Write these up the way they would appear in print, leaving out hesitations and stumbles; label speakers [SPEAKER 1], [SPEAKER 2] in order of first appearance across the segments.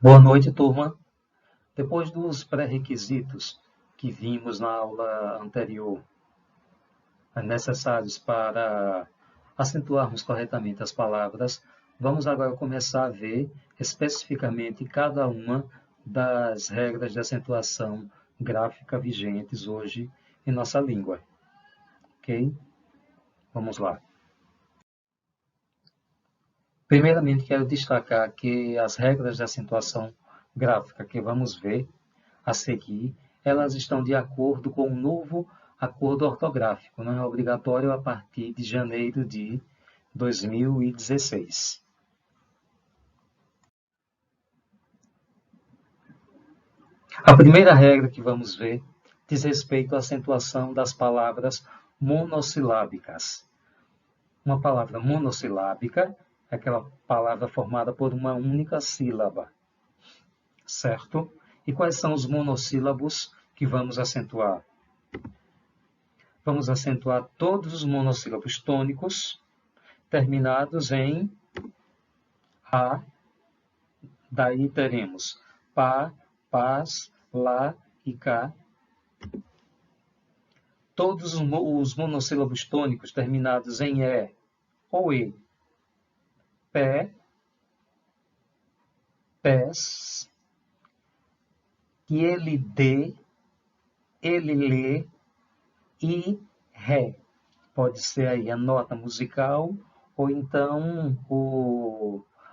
[SPEAKER 1] Boa noite, turma. Depois dos pré-requisitos que vimos na aula anterior, necessários para acentuarmos corretamente as palavras, vamos agora começar a ver especificamente cada uma das regras de acentuação gráfica vigentes hoje em nossa língua. Ok? Vamos lá. Primeiramente, quero destacar que as regras de acentuação gráfica que vamos ver a seguir, elas estão de acordo com o novo acordo ortográfico, não é obrigatório a partir de janeiro de 2016. A primeira regra que vamos ver diz respeito à acentuação das palavras monossilábicas. Uma palavra monossilábica é aquela palavra formada por uma única sílaba, certo? E quais são os monossílabos que vamos acentuar? Vamos acentuar todos os monossílabos tônicos terminados em A. Daí teremos pá, pás, lá e cá. Todos os monossílabos tônicos terminados em E ou E. Pé, pés, que ele dê, ele lê e ré. Pode ser aí a nota musical ou então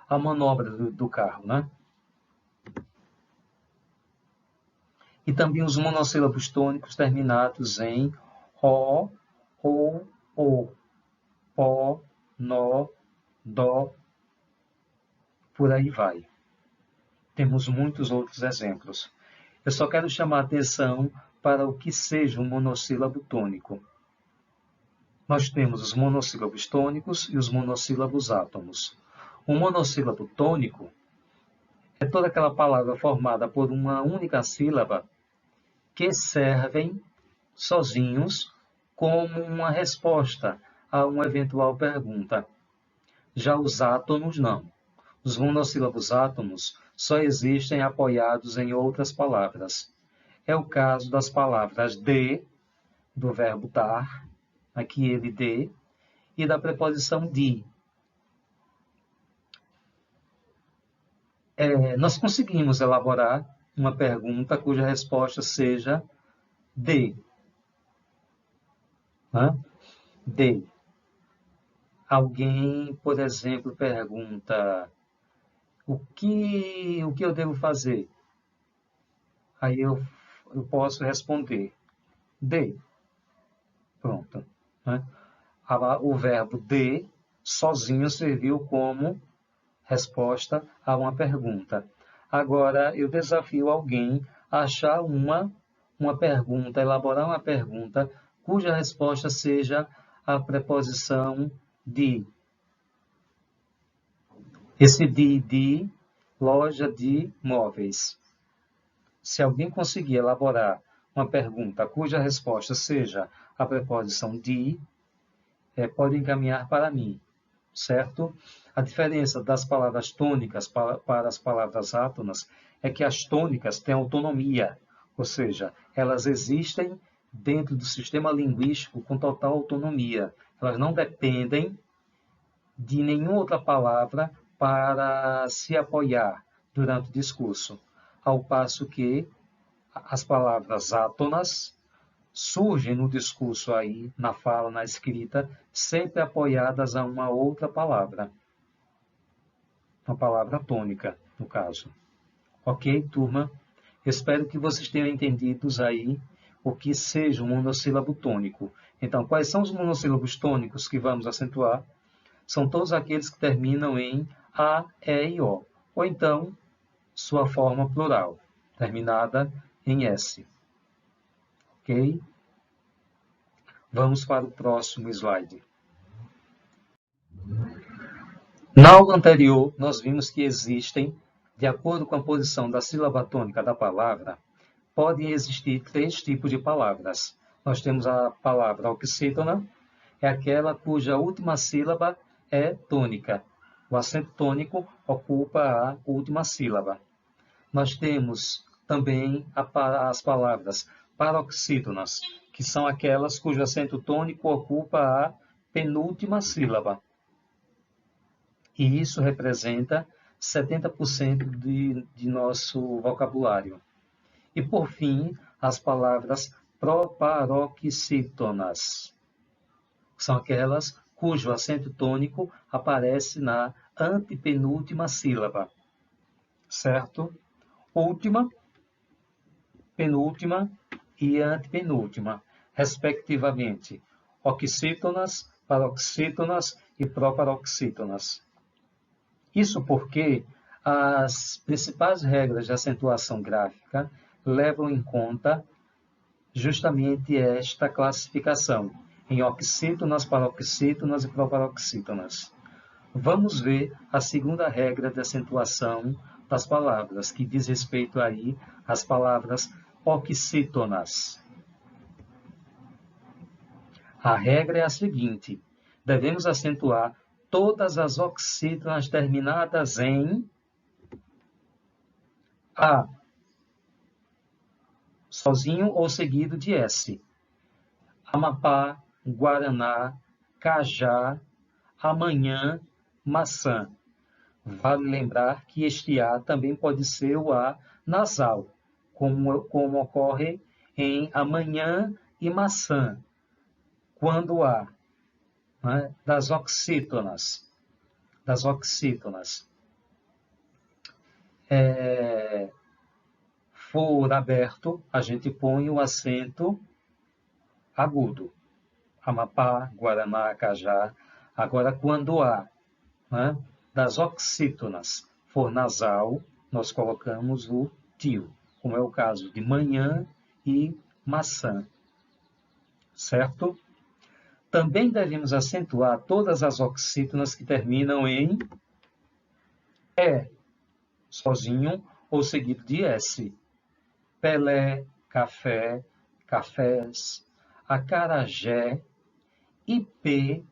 [SPEAKER 1] a manobra do carro, né? E também os monossílabos tônicos terminados em O, ou, o, pó, nó, dó, por aí vai. Temos muitos outros exemplos. Eu só quero chamar a atenção para o que seja um monossílabo tônico. Nós temos os monossílabos tônicos e os monossílabos átomos. Um monossílabo tônico é toda aquela palavra formada por uma única sílaba que servem sozinhos como uma resposta a uma eventual pergunta. Já os átomos não. Os monossílabos átomos só existem apoiados em outras palavras. É o caso das palavras de, do verbo dar, aqui ele de, e da preposição de. Nós conseguimos elaborar uma pergunta cuja resposta seja de. Né? De. Alguém, por exemplo, pergunta o que eu devo fazer? Aí eu posso responder de. Pronto. Né? O verbo de sozinho serviu como resposta a uma pergunta. Agora, eu desafio alguém a achar uma pergunta, elaborar uma pergunta cuja resposta seja a preposição de. Esse de loja de móveis. Se alguém conseguir elaborar uma pergunta cuja resposta seja a preposição de, pode encaminhar para mim, certo? A diferença das palavras tônicas para as palavras átonas é que as tônicas têm autonomia, ou seja, elas existem dentro do sistema linguístico com total autonomia. Elas não dependem de nenhuma outra palavra para se apoiar durante o discurso, ao passo que as palavras átonas surgem no discurso aí, na fala, na escrita, sempre apoiadas a uma outra palavra. Uma palavra tônica, no caso. Ok, turma? Espero que vocês tenham entendido aí o que seja um monossílabo tônico. Então, quais são os monossílabos tônicos que vamos acentuar? São todos aqueles que terminam em A, E e O. Ou então, sua forma plural, terminada em S. Ok? Vamos para o próximo slide. Na aula anterior, nós vimos que existem, de acordo com a posição da sílaba tônica da palavra, podem existir três tipos de palavras. Nós temos a palavra oxítona, é aquela cuja última sílaba é tônica. O acento tônico ocupa a última sílaba. nós temos também as palavras paroxítonas, que são aquelas cujo acento tônico ocupa a penúltima sílaba. E isso representa 70% de nosso vocabulário. E, por fim, as palavras proparoxítonas. São aquelas cujo acento tônico aparece na antepenúltima sílaba. Certo? Última, penúltima e antepenúltima, respectivamente. Oxítonas, paroxítonas e proparoxítonas. Isso porque as principais regras de acentuação gráfica levam em conta justamente esta classificação em oxítonas, paroxítonas e proparoxítonas. Vamos ver a segunda regra de acentuação das palavras, que diz respeito aí às palavras oxítonas. A regra é a seguinte: devemos acentuar todas as oxítonas terminadas em A, sozinho ou seguido de S. Amapá, Guaraná, Cajá, amanhã, maçã. Vale lembrar que este A também pode ser o A nasal, como ocorre em amanhã e maçã, quando há, né, das oxítonas. For aberto, a gente põe o acento agudo. Amapá, Guaraná, Cajá. Agora, quando há, né, das oxítonas for nasal, nós colocamos o tio, como é o caso de manhã e maçã. Certo? Também devemos acentuar todas as oxítonas que terminam em E, sozinho ou seguido de S. Pelé, café, cafés, acarajé e P,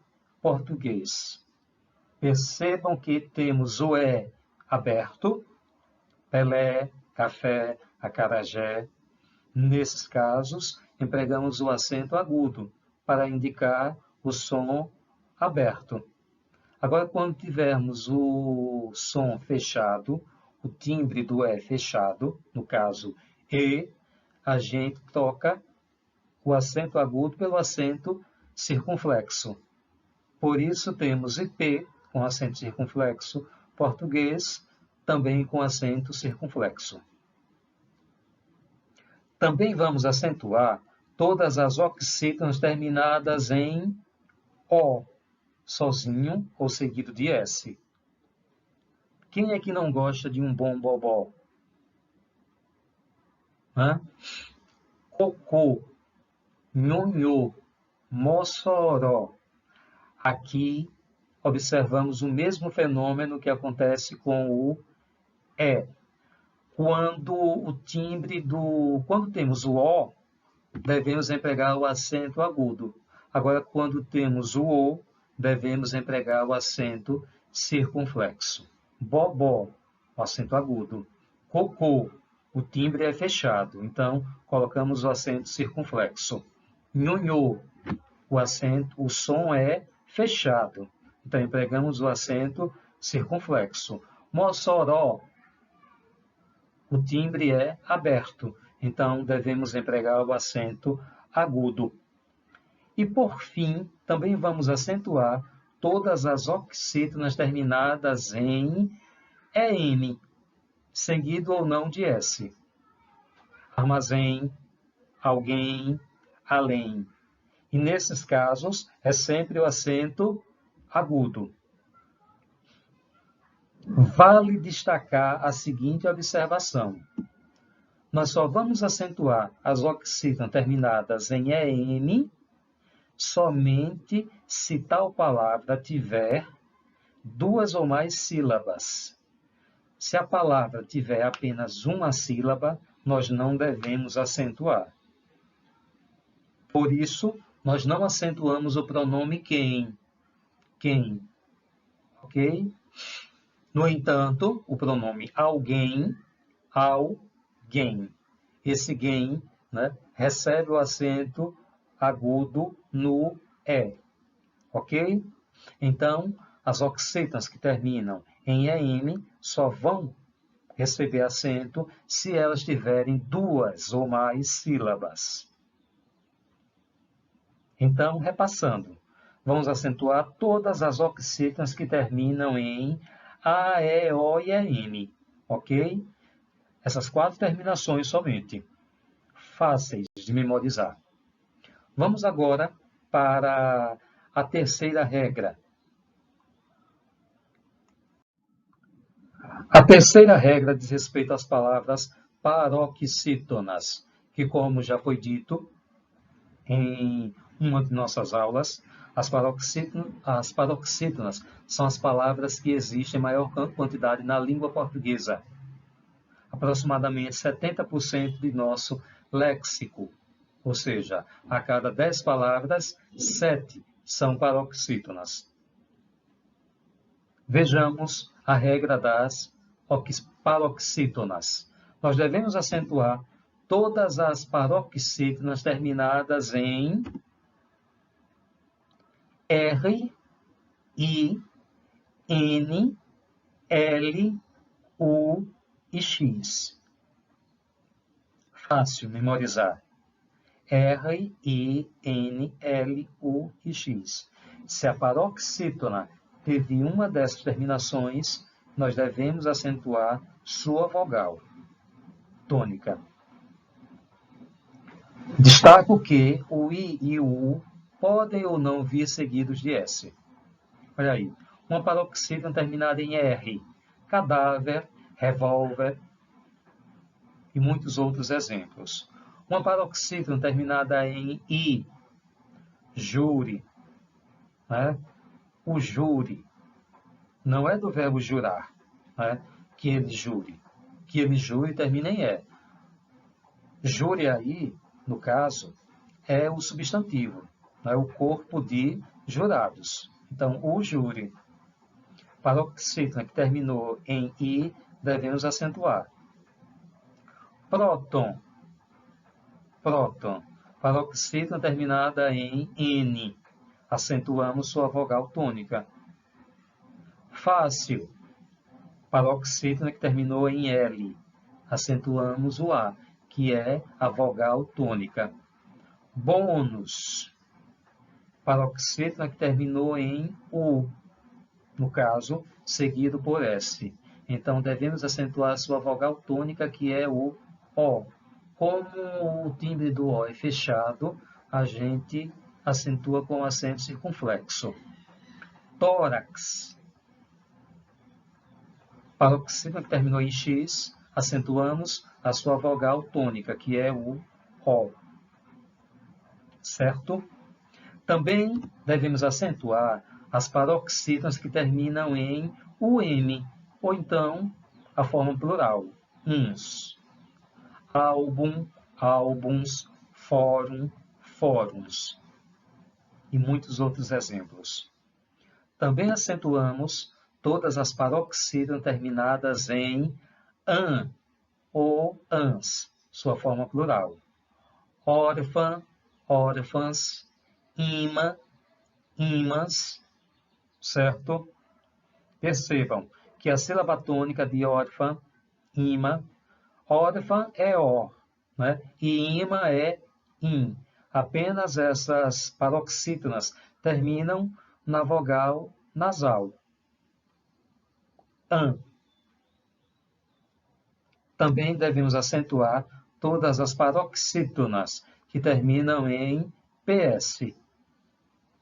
[SPEAKER 1] português. Percebam que temos o E aberto, Pelé, café, acarajé. Nesses casos, empregamos o acento agudo para indicar o som aberto. Agora, quando tivermos o som fechado, o timbre do E fechado, no caso E, a gente troca o acento agudo pelo acento circunflexo. Por isso, temos IP com acento circunflexo, português também com acento circunflexo. Também vamos acentuar todas as oxítonas terminadas em O, sozinho ou seguido de S. Quem é que não gosta de um bom bobó? Cocô, nhonhô, mossoró. Aqui observamos o mesmo fenômeno que acontece com o E. Quando temos o O, devemos empregar o acento agudo. Agora, quando temos o O, devemos empregar o acento circunflexo. Bobó, o acento agudo. Cocô, o timbre é fechado, então colocamos o acento circunflexo. Nhonhô, o som é fechado, então empregamos o acento circunflexo. Mossoró, o timbre é aberto, então devemos empregar o acento agudo. E, por fim, também vamos acentuar todas as oxítonas terminadas em EM, seguido ou não de S. Armazém, alguém, além. E, nesses casos, é sempre o acento agudo. Vale destacar a seguinte observação. Nós só vamos acentuar as oxítonas terminadas em EM somente se tal palavra tiver duas ou mais sílabas. Se a palavra tiver apenas uma sílaba, nós não devemos acentuar. Por isso, nós não acentuamos o pronome quem. Quem. Ok? No entanto, o pronome alguém alguém. Esse guém, né, recebe o acento agudo no E, ok? Então, as oxítonas que terminam em EM só vão receber acento se elas tiverem duas ou mais sílabas. Então, repassando, vamos acentuar todas as oxítonas que terminam em A, E, O e EM, ok? Essas 4 terminações somente, fáceis de memorizar. Vamos agora para a terceira regra. A terceira regra diz respeito às palavras paroxítonas, que, como já foi dito em uma de nossas aulas, as paroxítonas são as palavras que existem em maior quantidade na língua portuguesa. Aproximadamente 70% de nosso léxico, ou seja, a cada 10 palavras, 7 são paroxítonas. Vejamos a regra das paroxítonas. Nós devemos acentuar todas as paroxítonas terminadas em R, I, N, L, U e X. Fácil memorizar. R, I, N, L, U e X. Se a paroxítona teve uma dessas terminações, nós devemos acentuar sua vogal tônica. Destaco que o I e o U podem ou não vir seguidos de S. Olha aí, uma paroxítona terminada em R, cadáver, revólver e muitos outros exemplos. Uma paroxítona terminada em I, júri, né? O júri não é do verbo jurar, né? Que ele jure termina em E. Júri aí, no caso, é o substantivo, né? O corpo de jurados. Então, o júri. Paroxítona que terminou em I, devemos acentuar. Próton. Paroxítona terminada em N. Acentuamos sua vogal tônica. Fácil. Paroxítona que terminou em L. Acentuamos o A, que é a vogal tônica. Bônus. Paroxítona que terminou em U, no caso, seguido por S. Então, devemos acentuar sua vogal tônica, que é o O. Como o timbre do O é fechado, a gente acentua com acento circunflexo. Tórax. Paroxítona que terminou em X, acentuamos a sua vogal tônica, que é o O. Certo? Também devemos acentuar as paroxítonas que terminam em UM, ou então a forma plural, uns. Álbum, álbuns, fórum, fóruns. E muitos outros exemplos. Também acentuamos todas as paroxítonas terminadas em an ou ans, sua forma plural. Órfã, órfãs, imã, imãs, certo? Percebam que a sílaba tônica de órfã, imã, órfã é O, né? E imã é in. Apenas essas paroxítonas terminam na vogal nasal. An. Também devemos acentuar todas as paroxítonas que terminam em PS.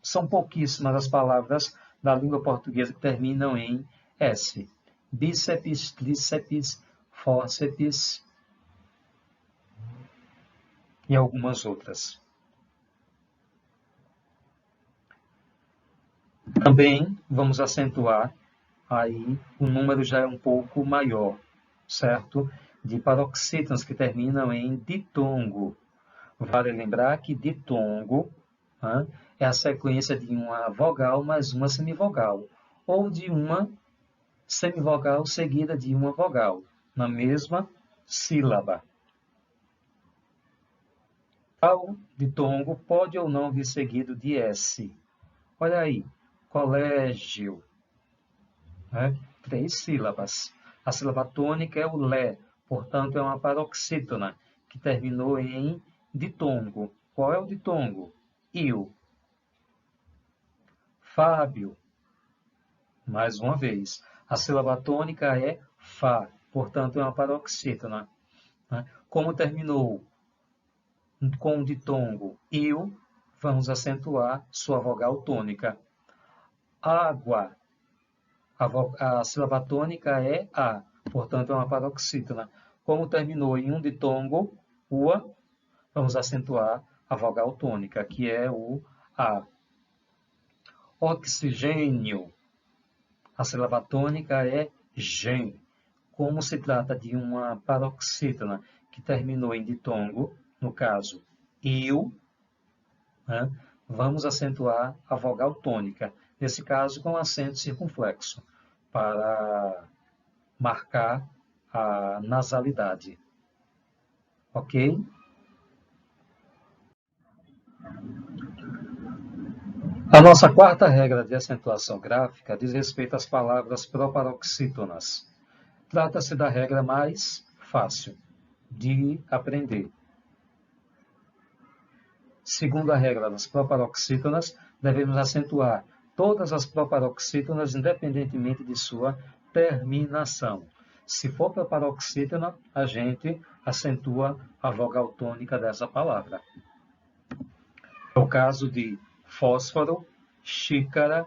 [SPEAKER 1] São pouquíssimas as palavras da língua portuguesa que terminam em S. Bíceps, tríceps, fórceps e algumas outras. Também vamos acentuar, aí o número já é um pouco maior, certo? De paroxítonas que terminam em ditongo. Vale lembrar que ditongo, né, é a sequência de uma vogal mais uma semivogal, ou de uma semivogal seguida de uma vogal, na mesma sílaba. Tal ditongo pode ou não vir seguido de S. Olha aí, colégio, né? 3 sílabas. A sílaba tônica é o Lé, portanto é uma paroxítona, que terminou em ditongo. Qual é o ditongo? Il. Fábio. Mais uma vez, a sílaba tônica é Fá, portanto é uma paroxítona. Como terminou com o ditongo Il, vamos acentuar sua vogal tônica. Água. A sílaba tônica é A, portanto é uma paroxítona. Como terminou em um ditongo, Ua, vamos acentuar a vogal tônica, que é o A. Oxigênio. A sílaba tônica é gen. Como se trata de uma paroxítona que terminou em ditongo, no caso, il, né, vamos acentuar a vogal tônica, nesse caso com acento circunflexo, para marcar a nasalidade. Ok? A nossa quarta regra de acentuação gráfica diz respeito às palavras proparoxítonas. Trata-se da regra mais fácil de aprender. Segundo a regra das proparoxítonas, devemos acentuar todas as proparoxítonas independentemente de sua terminação. Se for proparoxítona, a gente acentua a vogal tônica dessa palavra. É o caso de fósforo, xícara,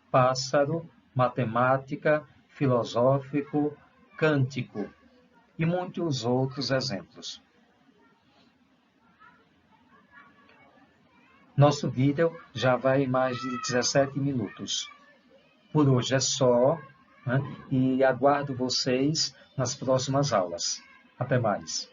[SPEAKER 1] pássaro, matemática, filosófico, cântico e muitos outros exemplos. Nosso vídeo já vai em mais de 17 minutos. Por hoje é só, né? E aguardo vocês nas próximas aulas. Até mais.